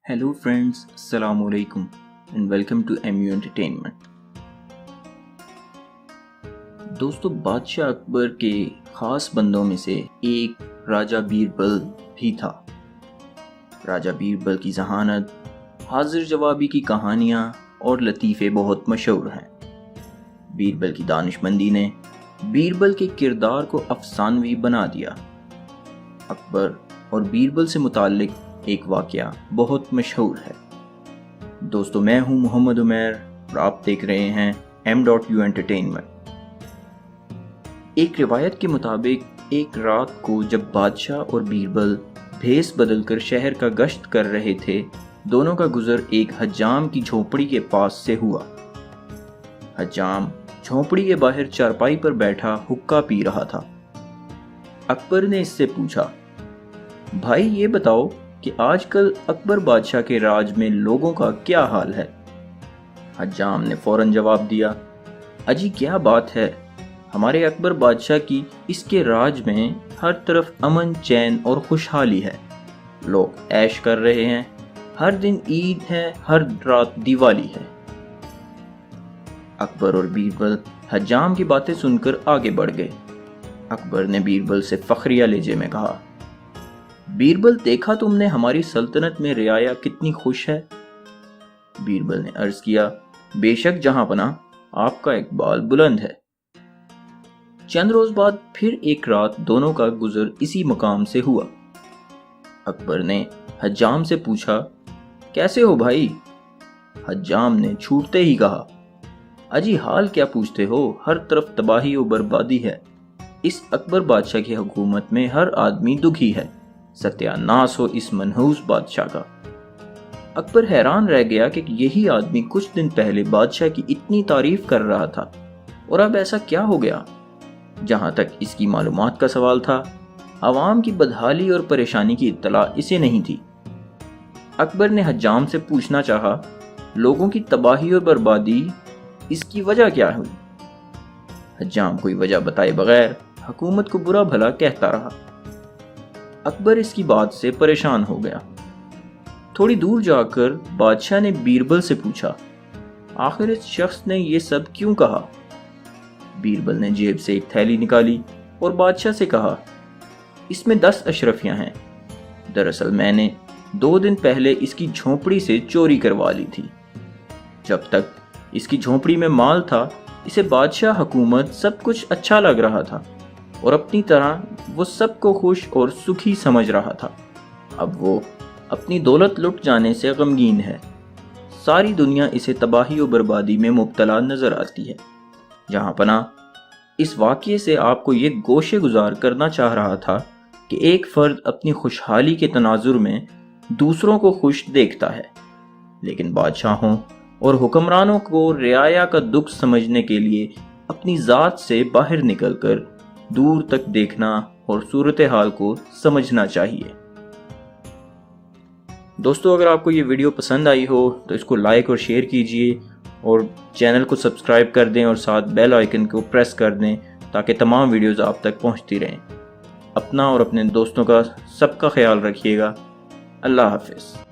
Hello friends, Assalamu alaikum and welcome to MU Entertainment. दोस्तों, बादशाह अकबर के खास बंदों में से एक राजा बीरबल भी था। राजा बीरबल की जहानत, हाजिर जवाबी की कहानियाँ और लतीफ़े बहुत मशहूर हैं। बीरबल की दानिशमंदी ने बीरबल के किरदार को अफसानवी बना दिया। अकबर और बीरबल से मुताल्लिक एक वाक़या बहुत मशहूर है। दोस्तों, मैं हूं मोहम्मद उमैर और आप देख रहे हैं M.U एंटरटेनमेंट। एक रिवायत के मुताबिक एक रात को जब बादशाह और बीरबल भेस बदलकर शहर का गश्त कर रहे थे, दोनों का गुजर एक हज्जाम की झोपड़ी के पास से हुआ। हज्जाम झोपड़ी के बाहर चारपाई पर बैठा हुक्का पी रहा था। अकबर ने इससे पूछा, भाई ये बताओ कि आजकल अकबर बादशाह के राज में लोगों का क्या हाल है। हज्जाम ने फौरन जवाब दिया, अजी क्या बात है, हमारे अकबर बादशाह की इसके राज में हर तरफ अमन चैन और खुशहाली है। लोग ऐश कर रहे हैं, हर दिन ईद है, हर रात दिवाली है। अकबर और बीरबल हज्जाम की बातें सुनकर आगे बढ़ गए। अकबर ने बीरबल से फखरिया लहजे में कहा, बीरबल देखा तुमने हमारी सल्तनत में रियाया कितनी खुश है। बीरबल ने अर्ज किया, बेशक जहांपनाह, आपका इकबाल बुलंद है। चंद रोज बाद फिर एक रात दोनों का गुजर इसी मकाम से हुआ। अकबर ने हज्जाम से पूछा, कैसे हो भाई। हज्जाम ने छूटते ही कहा, अजी हाल क्या पूछते हो, हर तरफ तबाही और बर्बादी है। इस अकबर बादशाह की हुकूमत में हर आदमी दुखी है। सत्यानाश हो इस मनहूस बादशाह का। अकबर हैरान रह गया कि यही आदमी कुछ दिन पहले बादशाह की इतनी तारीफ कर रहा था और अब ऐसा क्या हो गया। जहां तक इसकी मालूमात का सवाल था, आवाम की बदहाली और परेशानी की इत्तला इसे नहीं थी। अकबर ने हज्जाम से पूछना चाहा, लोगों की तबाही और बर्बादी, इसकी वजह क्या हुई। हज्जाम कोई वजह बताए बगैर हुकूमत को बुरा भला कहता रहा। अकबर इसकी बात से परेशान हो गया। थोड़ी दूर जाकर बादशाह ने बीरबल से पूछा, आखिर इस शख्स ने ये सब क्यों कहा। बीरबल ने जेब से एक थैली निकाली और बादशाह से कहा, इसमें 10 अशरफियां हैं। दरअसल मैंने 2 दिन पहले इसकी झोपड़ी से चोरी करवा ली थी। जब तक इसकी झोपड़ी में माल था, इसे बादशाह हुकूमत सब कुछ अच्छा लग रहा था और अपनी तरह वो सबको खुश और सुखी समझ रहा था। अब वो अपनी दौलत लुट जाने से गमगीन है। सारी दुनिया इसे तबाही और बर्बादी में मुब्तला नजर आती है। जहांपनाह, इस वाक़ये से आपको ये गोशे गुजार करना चाह रहा था कि एक फर्द अपनी खुशहाली के तनाजुर में दूसरों को खुश देखता है, लेकिन बादशाहों और हुक्मरानों को रियाया का दुख समझने के लिए अपनी ज़ात से बाहर निकलकर दूर तक देखना और सूरत हाल को समझना चाहिए। दोस्तों, अगर आपको ये वीडियो पसंद आई हो तो इसको लाइक और शेयर कीजिए और चैनल को सब्सक्राइब कर दें और साथ बेल आइकन को प्रेस कर दें ताकि तमाम वीडियोस आप तक पहुंचती रहें। अपना और अपने दोस्तों का सबका ख्याल रखिएगा। अल्लाह हाफिज़।